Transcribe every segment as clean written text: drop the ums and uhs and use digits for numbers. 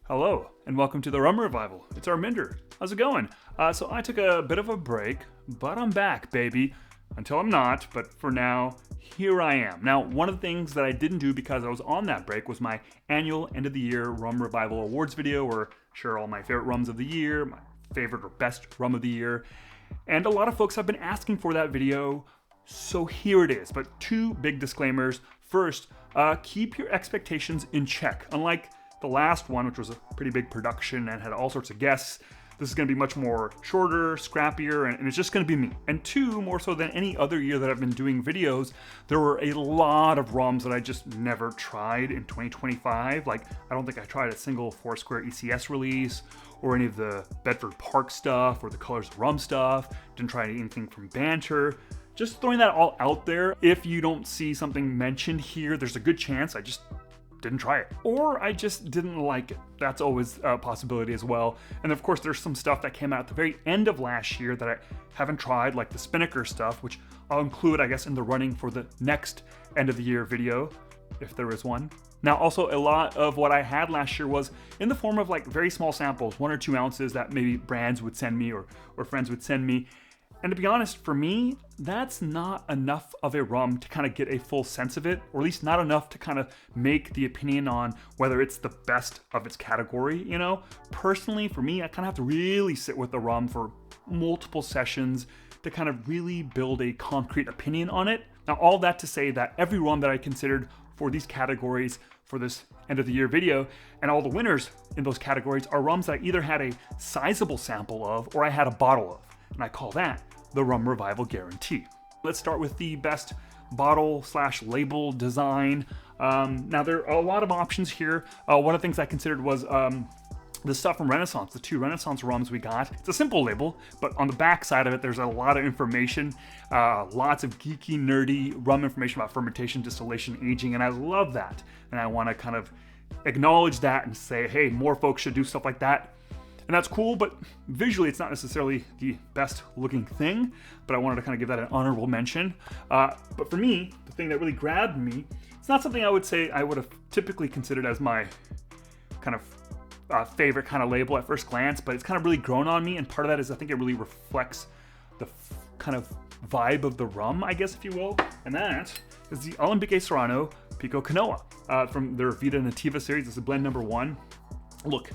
Hello, and welcome to the Rum Revival. It's Arminder. How's it going? So I took a bit of a break, but I'm back, baby. Until I'm not, but for now, here I am. Now, one of the things that I didn't do because I was on that break was my annual end of the year Rum Revival Awards video, where I share all my favorite rums of the year, my favorite or best rum of the year. And a lot of folks have been asking for that video, so here it is. But two big disclaimers. First, keep your expectations in check. Unlike the last one, which was a pretty big production and had all sorts of guests, this is going to be much more shorter, scrappier, and it's just going to be me. And two, more so than any other year that I've been doing videos, there were a lot of rums that I just never tried in 2025. Like, I don't think I tried a single Foursquare ECS release, or any of the Bedford Park stuff, or the Colors of Rum stuff. Didn't try anything from Banter. Just throwing that all out there. If you don't see something mentioned here, there's a good chance I just didn't try it, or I just didn't like it. That's always a possibility as well. And of course, there's some stuff that came out at the very end of last year that I haven't tried, like the Spinnaker stuff, which I'll include, I guess, in the running for the next end of the year video, if there is one. Now, also, a lot of what I had last year was in the form of like very small samples, 1 or 2 ounces that maybe brands would send me or friends would send me. And to be honest, for me, that's not enough of a rum to kind of get a full sense of it, or at least not enough to kind of make the opinion on whether it's the best of its category, you know? Personally, for me, I kind of have to really sit with the rum for multiple sessions to kind of really build a concrete opinion on it. Now, all that to say that every rum that I considered for these categories for this end of the year video, and all the winners in those categories are rums that I either had a sizable sample of or I had a bottle of. And I call that the Rum Revival Guarantee. Let's start with the best bottle/label design. Now, there are a lot of options here. One of the things I considered was the stuff from Renaissance, the 2 Renaissance rums we got. It's a simple label, but on the back side of it, there's a lot of information, lots of geeky, nerdy rum information about fermentation, distillation, aging, and I love that. And I want to kind of acknowledge that and say, hey, more folks should do stuff like that. And that's cool, but visually it's not necessarily the best looking thing, but I wanted to kind of give that an honorable mention. But for me, the thing that really grabbed me, it's not something I would say I would have typically considered as my kind of favorite kind of label at first glance, but it's kind of really grown on me, and part of that is I think it really reflects the kind of vibe of the rum, I guess, if you will, and that is the Alambique Serrano Pico Canoa from their Vida Nativa series. This is blend number 1. Look,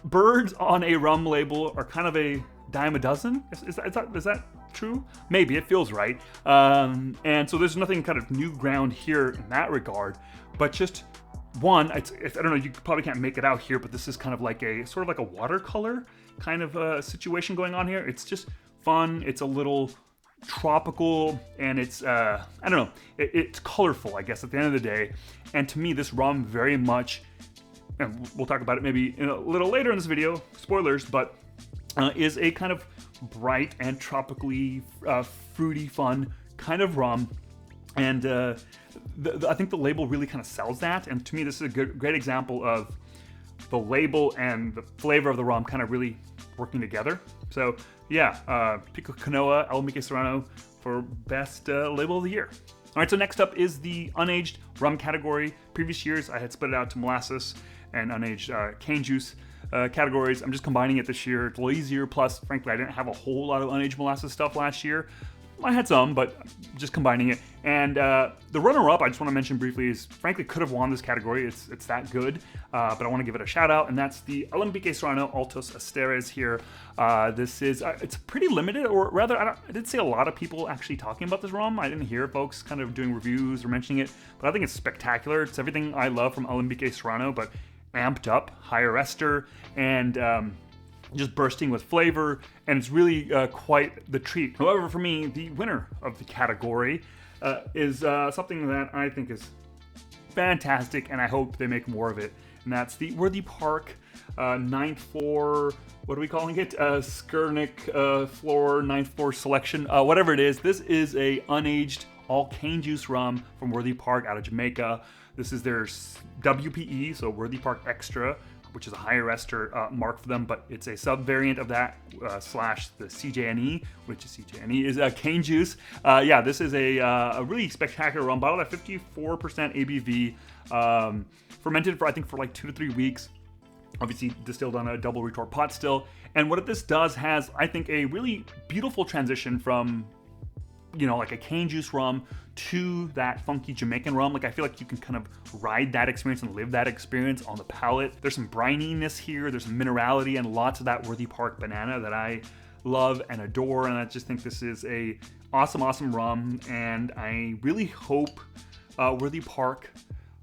birds on a rum label are kind of a dime a dozen. Is that true? Maybe, it feels right. And so there's nothing kind of new ground here in that regard, but just one, I don't know, you probably can't make it out here, but this is kind of like a sort of like a watercolor kind of situation going on here. It's just fun. It's a little tropical, and it's I don't know, it's colorful, I guess, at the end of the day. And to me, this rum very much, and we'll talk about it maybe a little later in this video, spoilers, but is a kind of bright and tropically fruity, fun kind of rum. And I think the label really kind of sells that. And to me, this is a great example of the label and the flavor of the rum kind of really working together. So yeah, Pico Canoa, Alambique Serrano for best label of the year. All right, so next up is the unaged rum category. Previous years, I had split it out to molasses and unaged cane juice categories. I'm just combining it this year. It's a little easier. Plus, frankly, I didn't have a whole lot of unaged molasses stuff last year. I had some, but just combining it. And the runner-up, I just want to mention briefly, is frankly could have won this category. It's that good, but I want to give it a shout out, and that's the Alambique Serrano Altos Asteres here. This is it's pretty limited, or rather, I did see a lot of people actually talking about this rum. I didn't hear folks kind of doing reviews or mentioning it, but I think it's spectacular. It's everything I love from Alambique Serrano, but amped up, higher ester, and just bursting with flavor, and it's really quite the treat. However, for me, the winner of the category is something that I think is fantastic, and I hope they make more of it, and that's the Worthy Park 9th floor, what are we calling it? Skurnik floor, 9th floor selection, whatever it is. This is a unaged all cane juice rum from Worthy Park out of Jamaica. This is their WPE, so Worthy Park Extra, which is a higher ester mark for them, but it's a sub-variant of that, slash the CJNE, which is CJNE is cane juice. Yeah, this is a really spectacular rum, bottled at 54% ABV, fermented for, I think, for like 2 to 3 weeks. Obviously distilled on a double retort pot still. And what this does has, I think, a really beautiful transition from, you know, like a cane juice rum to that funky Jamaican rum. Like, I feel like you can kind of ride that experience and live that experience on the palate. There's some brininess here, there's some minerality, and lots of that Worthy Park banana that I love and adore. And I just think this is a awesome rum. And I really hope Worthy Park,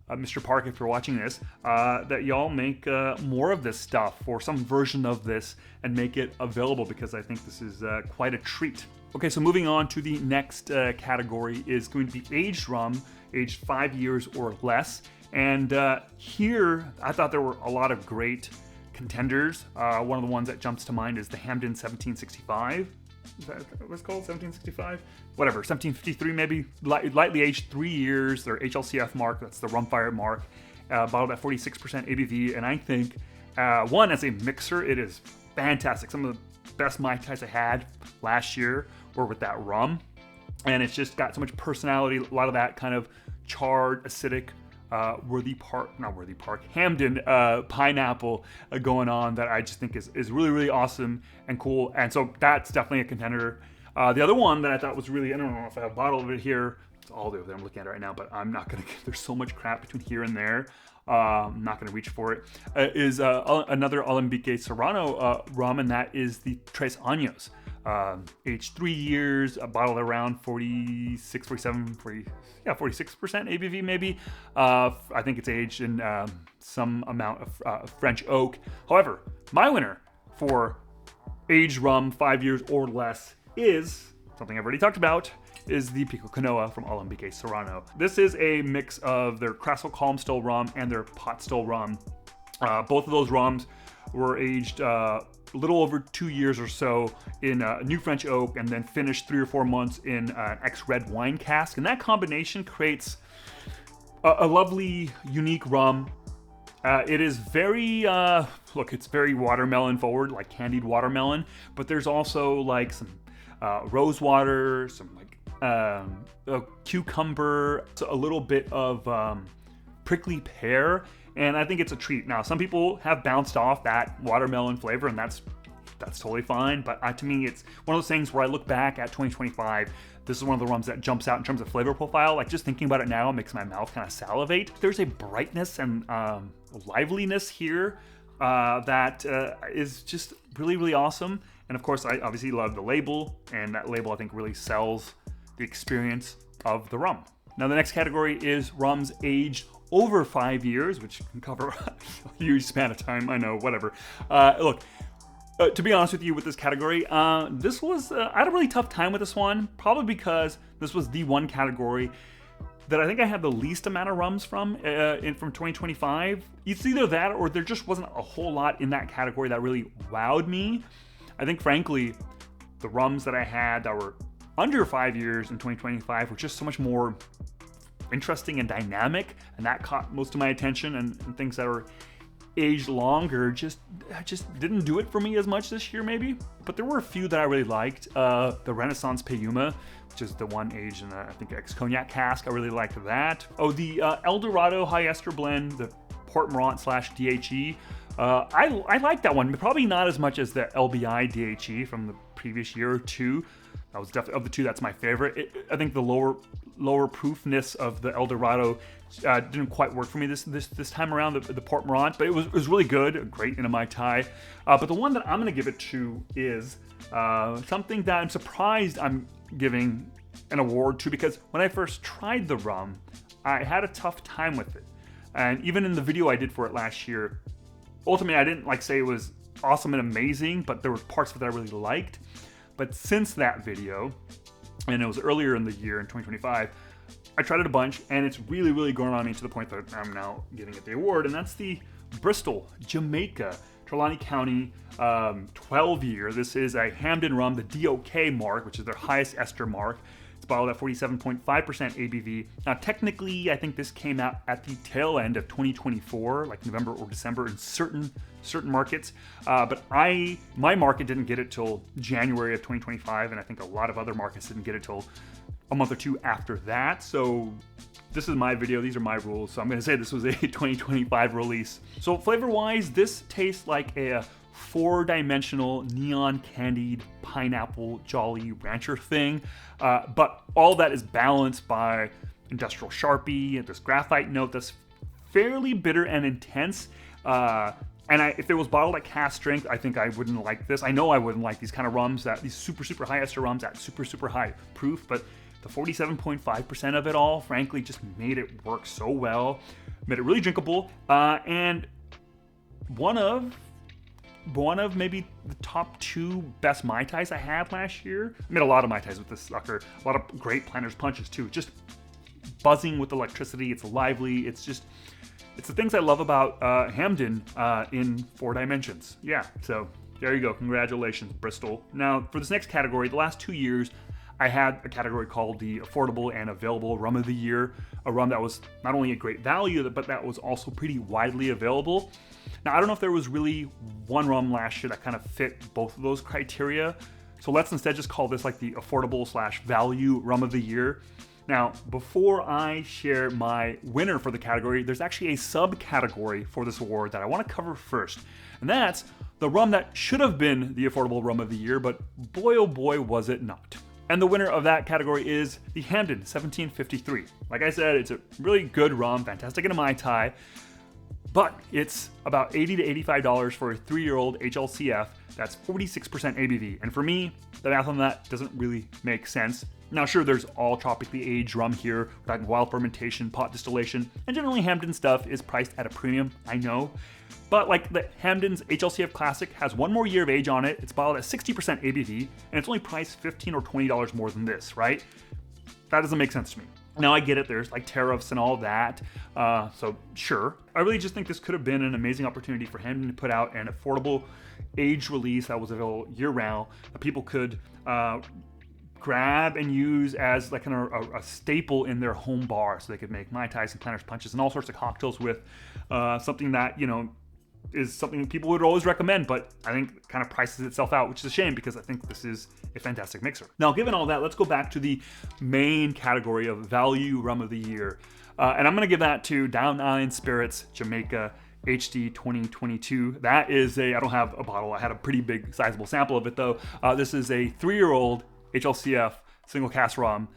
Mr. Park, if you're watching this, that y'all make more of this stuff, or some version of this, and make it available, because I think this is quite a treat. Okay, so moving on to the next category is going to be aged rum, aged 5 years or less. And here, I thought there were a lot of great contenders. One of the ones that jumps to mind is the Hamden 1765. Is that what it's called? 1765? Whatever, 1753 maybe. Lightly aged 3 years, their HLCF mark, that's the Rumfire mark. Bottled at 46% ABV, and I think, one, as a mixer, it is fantastic. Some of the best Mai Tais I had last year were with that rum, and it's just got so much personality, a lot of that kind of charred, acidic, Hamden pineapple going on, that I just think is really awesome and cool. And so that's definitely a contender. The other one that I thought was really, I don't know if I have a bottle of it here, it's all the way I'm looking at it right now, but I'm not gonna, there's so much crap between here and there. I'm not going to reach for it. Is another Alambique Serrano rum, and that is the Tres Años. Aged 3 years, bottled around 46% ABV maybe. I think it's aged in some amount of French oak. However, my winner for aged rum 5 years or less is something I've already talked about, is the Pico Canoa from Alambique Serrano. This is a mix of their Crassel Calm Still rum and their Pot Still rum. Both of those rums were aged a little over 2 years or so in new French oak, and then finished 3 or 4 months in an ex-red wine cask. And that combination creates a lovely, unique rum. It is very, look, it's very watermelon forward, like candied watermelon, but there's also like some rose water, some like a cucumber, a little bit of prickly pear, and I think it's a treat. Now, some people have bounced off that watermelon flavor, and that's totally fine, but to me, it's one of those things where I look back at 2025, this is one of the rums that jumps out in terms of flavor profile. Like, just thinking about it now makes my mouth kind of salivate. There's a brightness and liveliness here that is just really awesome. And of course, I obviously love the label, and that label, I think, really sells the experience of the rum. Now, the next category is rums aged over 5 years, which can cover a huge span of time. I know, whatever. Look, to be honest with you, with this category, this was, I had a really tough time with this one, probably because this was the one category that I think I had the least amount of rums from 2025. It's either that, or there just wasn't a whole lot in that category that really wowed me. I think, frankly, the rums that I had that were under 5 years in 2025 were just so much more interesting and dynamic, and that caught most of my attention. And things that are aged longer just didn't do it for me as much this year, maybe. But there were a few that I really liked. The Renaissance Payuma, which is the one aged in I think ex-cognac cask. I really liked that. Oh, the El Dorado High Ester Blend, the Port Morant / DHE. I like that one, but probably not as much as the LBI DHE from the previous year or two. That was definitely, of the two, that's my favorite. I think the lower proofness of the El Dorado didn't quite work for me this time around, the Port Morant, but it was really good, great in a Mai Tai. But the one that I'm going to give it to is something that I'm surprised I'm giving an award to, because when I first tried the rum, I had a tough time with it. And even in the video I did for it last year, ultimately I didn't say it was awesome and amazing, but there were parts of it that I really liked. But since that video, and it was earlier in the year in 2025, I tried it a bunch, and it's really grown on me to the point that I'm now giving it the award, and that's the Bristol, Jamaica, Trelawney County 12 year. This is a Hamden rum, the DOK mark, which is their highest ester mark. It's bottled at 47.5% ABV. Now, technically, I think this came out at the tail end of 2024, like November or December in certain markets. But my market didn't get it till January of 2025, and I think a lot of other markets didn't get it till a month or two after that. So this is my video, these are my rules. So I'm gonna say this was a 2025 release. So flavor-wise, this tastes like a 4-dimensional neon candied pineapple Jolly Rancher thing. But all that is balanced by industrial Sharpie and this graphite note that's fairly bitter and intense. If it was bottled at cask strength, I think I wouldn't like this. I know I wouldn't like these kind of rums, these super high ester rums at super high proof, but the 47.5% of it all, frankly, just made it work so well, made it really drinkable, and one of maybe the top 2 best Mai Tais I had last year. I made a lot of Mai Tais with this sucker, a lot of great Planter's Punches too, just buzzing with electricity, it's lively, it's the things I love about Hamden in 4 dimensions. Yeah, so there you go. Congratulations, Bristol. Now, for this next category, the last 2 years, I had a category called the Affordable and Available Rum of the Year, a rum that was not only a great value, but that was also pretty widely available. Now, I don't know if there was really one rum last year that kind of fit both of those criteria, so let's instead just call this like the Affordable/Value Rum of the Year. Now, before I share my winner for the category, there's actually a subcategory for this award that I want to cover first, and that's the rum that should have been the Affordable Rum of the Year, but boy oh boy was it not. And the winner of that category is the Hamden 1753. Like I said, it's a really good rum, fantastic in a Mai Tai, but it's about $80 to $85 for a 3-year-old HLCF. That's 46% ABV. And for me, the math on that doesn't really make sense. Now, sure, there's all tropically aged rum here, we're talking wild fermentation, pot distillation, and generally Hamden stuff is priced at a premium, I know. But like the Hamden's HLCF Classic has 1 more year of age on it, it's bottled at 60% ABV, and it's only priced $15 or $20 more than this, right? That doesn't make sense to me. Now I get it, there's like tariffs and all that, so sure. I really just think this could have been an amazing opportunity for Hamden to put out an affordable aged release that was available year-round, that people could grab and use as like a staple in their home bar, so they could make Mai Tais and Planter's Punches and all sorts of cocktails with, something that, you know, is something people would always recommend, but I think kind of prices itself out, which is a shame because I think this is a fantastic mixer. Now, given all that, let's go back to the main category of Value Rum of the Year. And I'm going to give that to Down Island Spirits Jamaica HD 2022. That is I don't have a bottle, I had a pretty big sizable sample of it though. This is a 3-year-old HLCF single cask rum.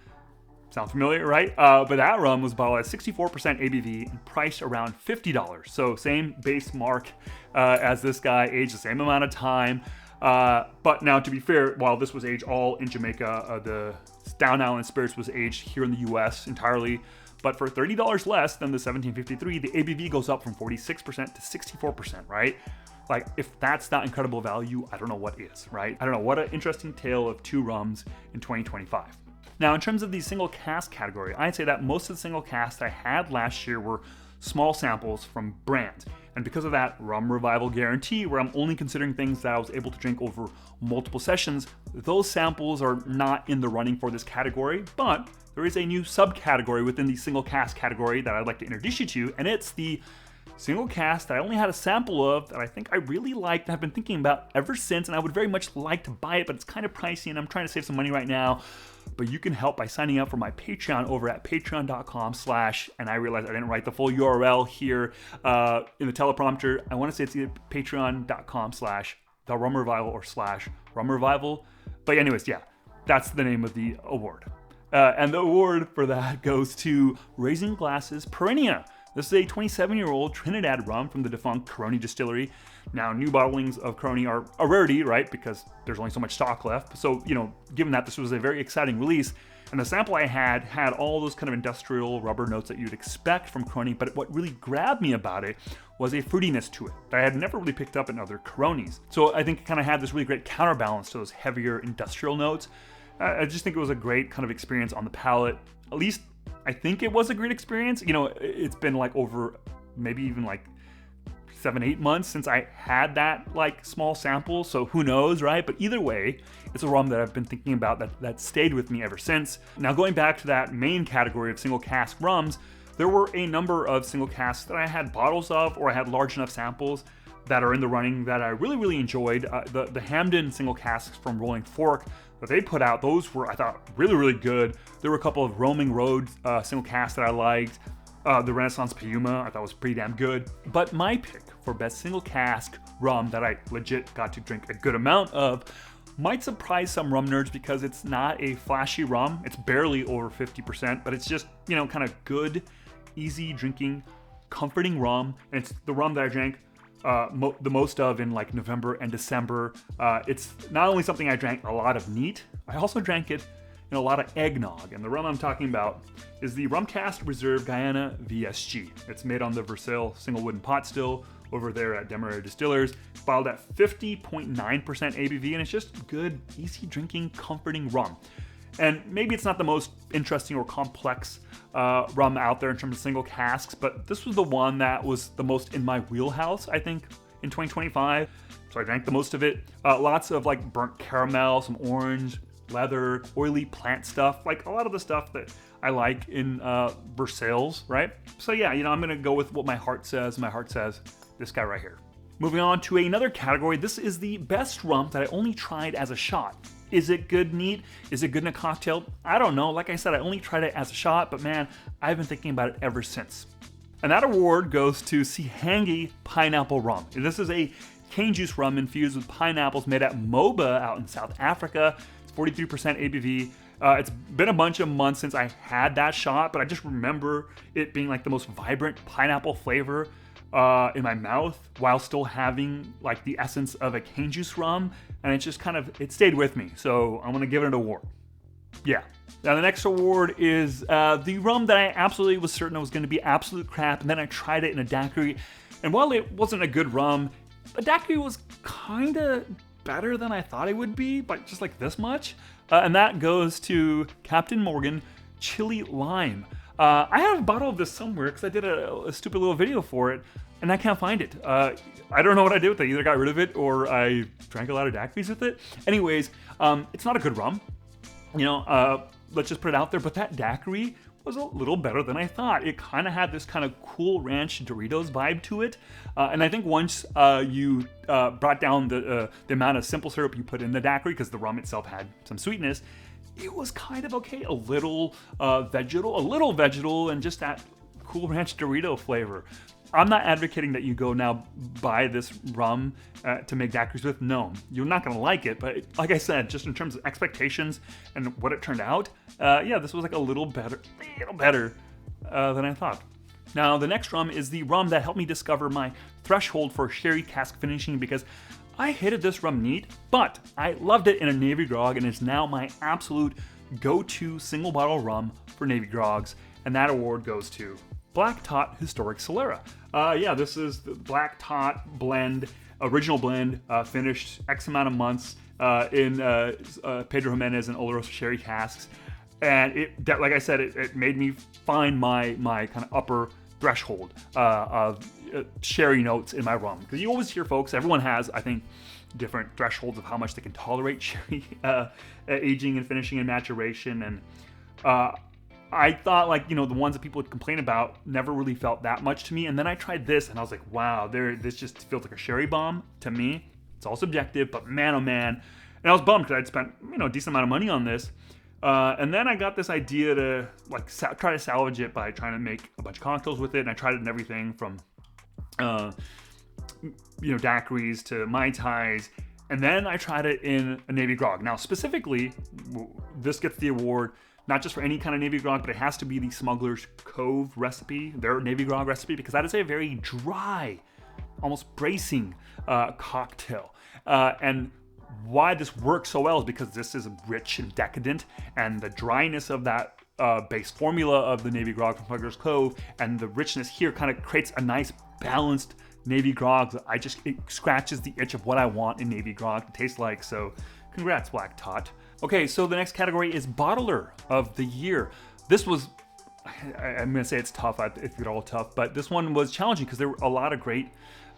Sound familiar, right? But that rum was bottled at 64% ABV and priced around $50. So same base mark as this guy, aged the same amount of time. But now, to be fair, while this was aged all in Jamaica, the Down Island Spirits was aged here in the US entirely. But for $30 less than the 1753, the ABV goes up from 46% to 64%, right? Like, if that's not incredible value, I don't know what is, right? I don't know, what an interesting tale of 2 rums in 2025. Now, in terms of the single cask category, I'd say that most of the single casks I had last year were small samples from brands. And because of that rum revival guarantee, where I'm only considering things that I was able to drink over multiple sessions, those samples are not in the running for this category, but there is a new subcategory within the single cask category that I'd like to introduce you to, and it's the single cask that I only had a sample of that I think I really liked and have been thinking about ever since, and I would very much like to buy it, but it's kind of pricey and I'm trying to save some money right now. But you can help by signing up for my Patreon over at patreon.com/ and I realized I didn't write the full URL here in the teleprompter. I want to say it's either patreon.com/ the Rum Revival or / Rum Revival. But anyways, yeah, that's the name of the award. And the award for that goes to Raising Glasses Perennia. This is a 27-year-old Trinidad rum from the defunct Caroni distillery. Now, new bottlings of Caroni are a rarity, right? Because there's only so much stock left. So, you know, given that this was a very exciting release, and the sample I had all those kind of industrial rubber notes that you'd expect from Caroni, but what really grabbed me about it was a fruitiness to it that I had never really picked up in other Caronis. So I think it kind of had this really great counterbalance to those heavier industrial notes. I just think it was a great kind of experience on the palate. At least I think it was a great experience. You know, it's been like over maybe even like 7-8 months since I had that like small sample, so who knows, right? But either way, it's a rum that I've been thinking about that stayed with me ever since. Now, going back to that main category of single cask rums, there were a number of single casks that I had bottles of, or I had large enough samples that are in the running that I really enjoyed. The Hamden single casks from Rolling Fork, that they put out, those were, I thought, really, really good. There were a couple of Roaming Road single casks that I liked. The Renaissance Piuma I thought was pretty damn good. But my pick for best single cask rum that I legit got to drink a good amount of might surprise some rum nerds because it's not a flashy rum. It's barely over 50%, but it's just, kind of good, easy drinking, comforting rum. And it's the rum that I drank the most of in like November and December. It's not only something I drank a lot of neat, I also drank it in a lot of eggnog. And the rum I'm talking about is the Rum Cask Reserve Guyana VSG. It's made on the Versailles single wooden pot still over there at Demerara Distillers. It's bottled at 50.9% ABV, and it's just good, easy drinking, comforting rum. And maybe it's not the most interesting or complex rum out there in terms of single casks, but this was the one that was the most in my wheelhouse, I think, in 2025. So I drank the most of it. Lots of like burnt caramel, some orange, leather, oily plant stuff, like a lot of the stuff that I like in Versailles, right? So yeah, I'm gonna go with what my heart says. My heart says this guy right here. Moving on to another category, this is the best rum that I only tried as a shot. Is it good neat? Is it good in a cocktail? I don't know. Like I said, I only tried it as a shot, but man, I've been thinking about it ever since. And that award goes to Sihangi Pineapple Rum. This is a cane juice rum infused with pineapples made at Moba out in South Africa. It's 43% ABV. It's been a bunch of months since I had that shot, but I just remember it being like the most vibrant pineapple flavor in my mouth while still having like the essence of a cane juice rum, and it stayed with me. So I'm gonna give it an award. Yeah. Now the next award is the rum that I absolutely was certain it was gonna be absolute crap, and then I tried it in a daiquiri, and while it wasn't a good rum, the daiquiri was kinda better than I thought it would be, but just like this much. And that goes to Captain Morgan Chili Lime. I have a bottle of this somewhere because I did a stupid little video for it, and I can't find it. I don't know what I did with it. I either got rid of it or I drank a lot of daiquiris with it. Anyways, it's not a good rum. Let's just put it out there. But that daiquiri was a little better than I thought. It kind of had this kind of Cool Ranch Doritos vibe to it. And I think once you brought down the amount of simple syrup you put in the daiquiri, because the rum itself had some sweetness, it was kind of okay. A little vegetal, and just that Cool Ranch Dorito flavor. I'm not advocating that you go now buy this rum to make daiquiris with. No, you're not going to like it. But like I said, just in terms of expectations and what it turned out, this was like a little better than I thought. Now, the next rum is the rum that helped me discover my threshold for sherry cask finishing, because I hated this rum neat, but I loved it in a Navy grog, and it's now my absolute go-to single bottle rum for Navy grogs, and that award goes to Black Tot Historic Solera. This is the Black Tot blend, original blend, finished X amount of months in Pedro Jimenez and Oloroso sherry casks, and like I said, it made me find my kind of upper threshold of sherry notes in my rum. Because you always hear folks, everyone has, I think, different thresholds of how much they can tolerate sherry aging and finishing and maturation. And I thought, the ones that people would complain about never really felt that much to me. And then I tried this and I was like, wow, this just feels like a sherry bomb to me. It's all subjective, but man, oh man. And I was bummed because I'd spent, a decent amount of money on this. And then I got this idea to try to salvage it by trying to make a bunch of cocktails with it. And I tried it in everything from, daiquiris to Mai Tais. And then I tried it in a Navy grog. Now, specifically, this gets the award not just for any kind of Navy grog, but it has to be the Smuggler's Cove recipe, their Navy grog recipe, because that is a very dry, almost bracing cocktail. And why this works so well is because this is rich and decadent, and the dryness of that base formula of the Navy grog from Smuggler's Cove and the richness here kind of creates a nice balanced Navy grog that it scratches the itch of what I want in Navy grog to taste like. So congrats, Black Tot. Okay, so the next category is Bottler of the Year. This was, I'm going to say it's tough, it's all tough, but this one was challenging because there were a lot of great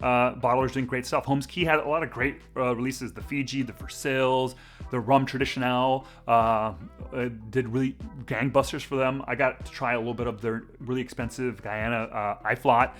bottlers doing great stuff. Holmes Key had a lot of great releases, the Fiji, the Versailles, the Rum Traditional, did really gangbusters for them. I got to try a little bit of their really expensive Guyana Iflot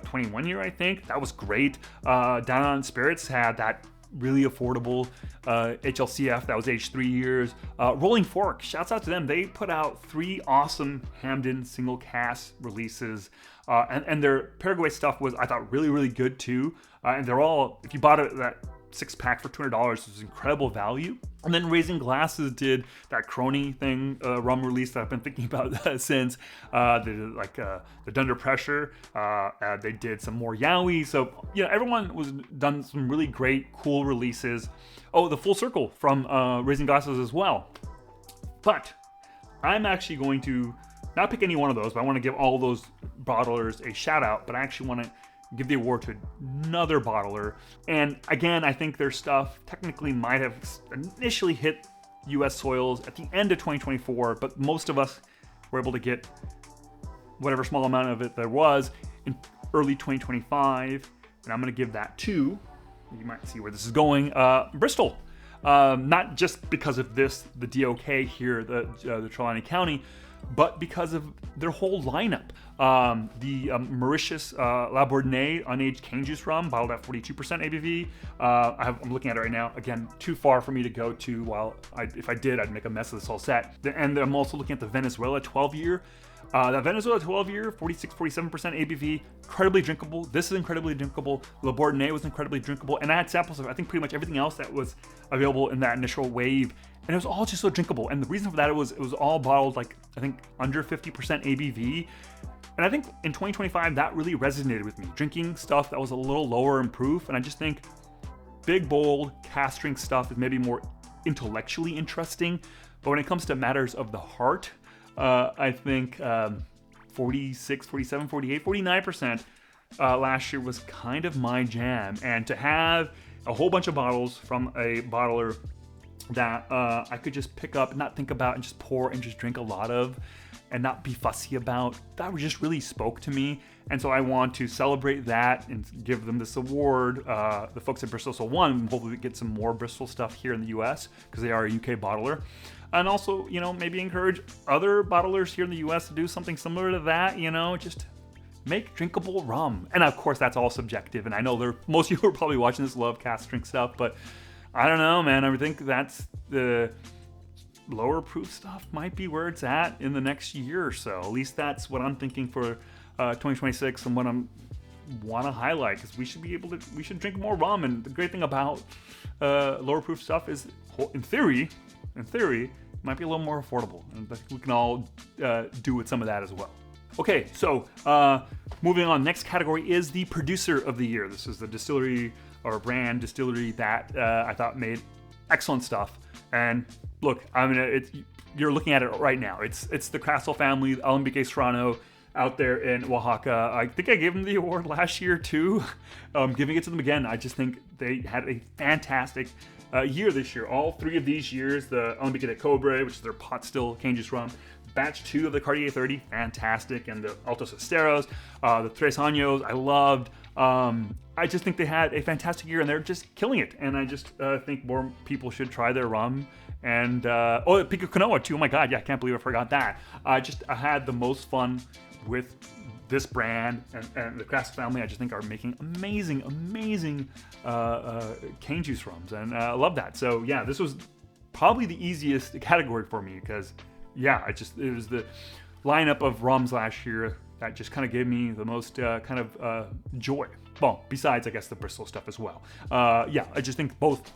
21 year, I think. That was great. Down on Spirits had that really affordable HLCF that was aged 3 years. Rolling Fork, shouts out to them. They put out 3 awesome Hamden single cask releases. And their Paraguay stuff was, I thought, really, really good too. And they're all, if you bought it, that 6-pack for $200, it was incredible value. And then Raising Glasses did that Crony thing, rum release that I've been thinking about since. They did the Under Pressure. They did some more Yowie. So, everyone was done some really great, cool releases. Oh, the Full Circle from Raising Glasses as well. But I'm actually going to not pick any one of those, but I want to give all those bottlers a shout out. But I actually want to give the award to another bottler. And again, I think their stuff technically might have initially hit US soils at the end of 2024, but most of us were able to get whatever small amount of it there was in early 2025. And I'm going to give that to, you might see where this is going, Bristol. Not just because of the DOK here, the Trelawney County, but because of their whole lineup. The Mauritius La Bourdonnais Unaged Cane Juice Rum, bottled at 42% ABV. I'm looking at it right now. Again, too far for me to go to. If I did, I'd make a mess of this whole set. And I'm also looking at the Venezuela 12-year. That Venezuela 12-year, 47% ABV, incredibly drinkable. This is incredibly drinkable. Le Bourdonnais was incredibly drinkable. And I had samples of, I think, pretty much everything else that was available in that initial wave. And it was all just so drinkable. And the reason for that, it was all bottled, I think, under 50% ABV. And I think in 2025, that really resonated with me. Drinking stuff that was a little lower in proof. And I just think big, bold, cask strength stuff is maybe more intellectually interesting. But when it comes to matters of the heart, I think 46, 47, 48, 49% last year was kind of my jam. And to have a whole bunch of bottles from a bottler that I could just pick up, not think about, and just pour and just drink a lot of and not be fussy about, that just really spoke to me. And so I want to celebrate that and give them this award, the folks at Bristol. So one, hopefully we get some more Bristol stuff here in the US because they are a UK bottler. And also, maybe encourage other bottlers here in the US to do something similar to that, just make drinkable rum. And of course, that's all subjective. And I know most of you who are probably watching this love cask drink stuff, but I don't know, man. I think that's the lower proof stuff might be where it's at in the next year or so. At least that's what I'm thinking for 2026 and what I'm want to highlight, because we should drink more rum. And the great thing about lower proof stuff is, in theory, it might be a little more affordable, and we can all do with some of that as well. Okay, so moving on. Next category is the producer of the year. This is the distillery or brand distillery that I thought made excellent stuff. And look, you're looking at it right now. It's the Castle family, Alambique Serrano, out there in Oaxaca. I think I gave them the award last year too. Giving it to them again. I just think they had a fantastic year this year. All 3 of these years, the Alambique de Cobre, which is their pot still cane juice rum, batch 2 of the Cartier 30, fantastic, and the Altos Esteros, the Tres Años, I loved. I just think they had a fantastic year, and they're just killing it. And I just think more people should try their rum. And Pico Canoa too. Oh my God, yeah, I can't believe I forgot that. I had the most fun with this brand and the Cask family. I just think are making amazing cane juice rums, and I love that. So yeah, this was probably the easiest category for me because yeah, it was the lineup of rums last year that just kind of gave me the most joy. Well, besides, I guess, the Bristol stuff as well. Yeah, I just think both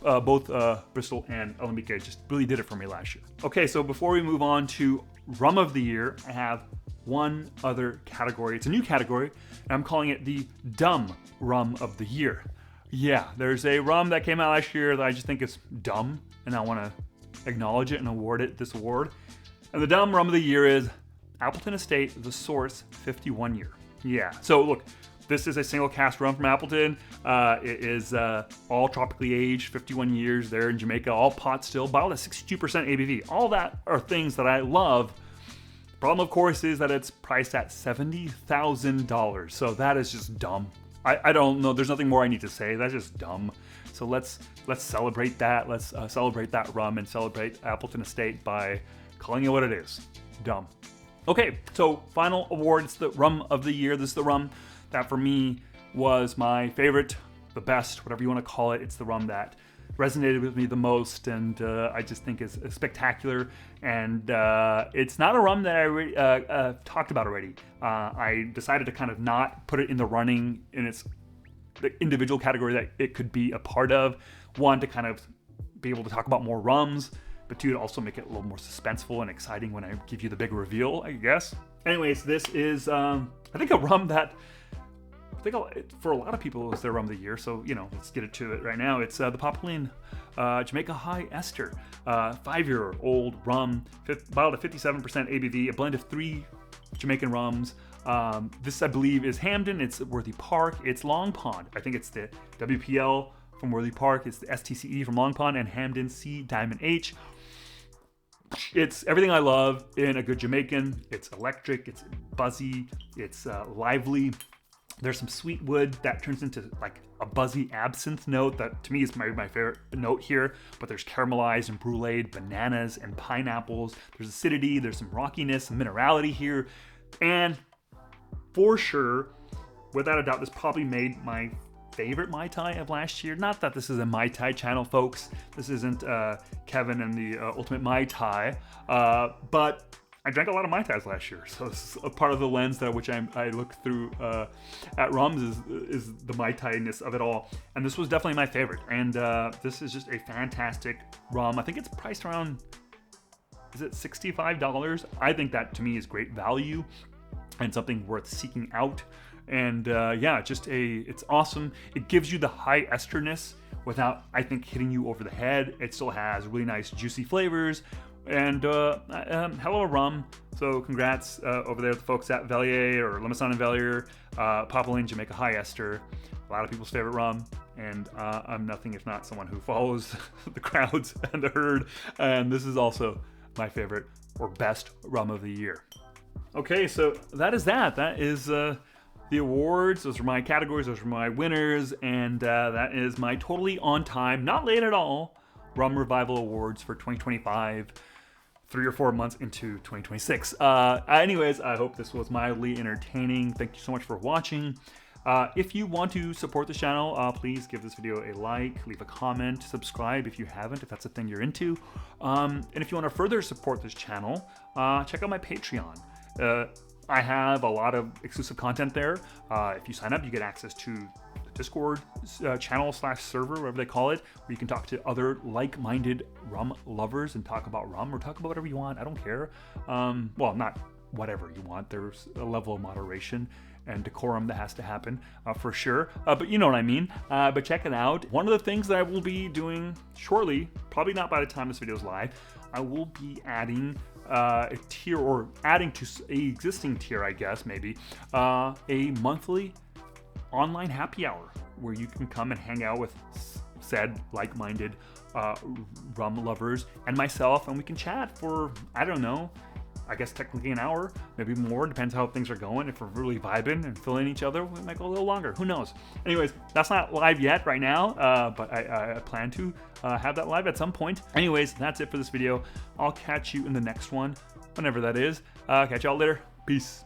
Bristol and Alambique just really did it for me last year. Okay, so before we move on to Rum of the Year, I have one other category. It's a new category, and I'm calling it the Dumb Rum of the Year. Yeah, there's a rum that came out last year that I just think is dumb, and I want to acknowledge it and award it this award. And the Dumb Rum of the Year is Appleton Estate, The Source 51 Year. Yeah, so look, this is a single cask rum from Appleton. It is all tropically aged, 51 years there in Jamaica, all pot still, bottled at 62% ABV. All that are things that I love. The problem, of course, is that it's priced at $70,000. So that is just dumb. I don't know. There's nothing more I need to say. That's just dumb. So let's celebrate that. Let's celebrate that rum and celebrate Appleton Estate by calling it what it is. Dumb. Okay, so final award. It's the Rum of the Year. This is the rum that for me was my favorite, the best, whatever you want to call it. It's the rum that resonated with me the most, and I just think is spectacular. And it's not a rum that I already, talked about already. I decided to kind of not put it in the running in its the individual category that it could be a part of. One, to kind of be able to talk about more rums, but two, to also make it a little more suspenseful and exciting when I give you the big reveal, I guess. Anyways, this is, I think, a rum that for a lot of people it's their rum of the year. So, you know, let's get to it right now. It's the Poplin Jamaica High Ester, 5-year-old rum, bottled at 57% ABV, a blend of 3 Jamaican rums. This, I believe, is Hamden. It's Worthy Park. It's Long Pond. I think it's the WPL from Worthy Park. It's the STCE from Long Pond, and Hamden C Diamond H. It's everything I love in a good Jamaican. It's electric. It's buzzy. It's lively. There's some sweet wood that turns into like a buzzy absinthe note that to me is my favorite note here. But there's caramelized and bruleed bananas and pineapples. There's acidity. There's some rockiness, some minerality here. And for sure, without a doubt, this probably made my favorite Mai Tai of last year. Not that this is a Mai Tai channel, folks. This isn't Kevin and the Ultimate Mai Tai. But I drank a lot of Mai Tais last year, so this is a part of the lens that which I look through at rums is the Mai Tai-ness of it all. And this was definitely my favorite. And this is just a fantastic rum. I think it's priced around, is it $65? I think that to me is great value and something worth seeking out. And yeah, it's awesome. It gives you the high esterness without, I think, hitting you over the head. It still has really nice juicy flavors. And hell of a rum. So congrats over there to the folks at Velier or Limassol and Velier, Poplin Jamaica High Ester, a lot of people's favorite rum. And I'm nothing if not someone who follows the crowds and the herd. And this is also my favorite or best rum of the year. Okay, so that is that. That is the awards. Those are my categories. Those are my winners. And that is my totally on time, not late at all, Rum Revival Awards for 2025. 3 or 4 months into 2026. Anyways, I hope this was mildly entertaining. Thank you so much for watching. If you want to support the channel, please give this video a like, leave a comment, subscribe if you haven't, if that's a thing you're into. And if you want to further support this channel, check out my Patreon. I have a lot of exclusive content there. If you sign up, you get access to the Discord channel/server, whatever they call it, where you can talk to other like-minded rum lovers and talk about rum or talk about whatever you want. I don't care. Well, not whatever you want. There's a level of moderation and decorum that has to happen for sure. But you know what I mean. But check it out. One of the things that I will be doing shortly, probably not by the time this video is live, I will be adding a tier, or adding to an existing tier, I guess, maybe, a monthly online happy hour where you can come and hang out with said like-minded rum lovers and myself, and we can chat for, I don't know, I guess technically an hour, maybe more, depends how things are going. If we're really vibing and feeling each other, we might go a little longer, who knows. Anyways, that's not live yet right now, but I plan to have that live at some point. Anyways, that's it for this video. I'll catch you in the next one, whenever that is. Catch y'all later. Peace.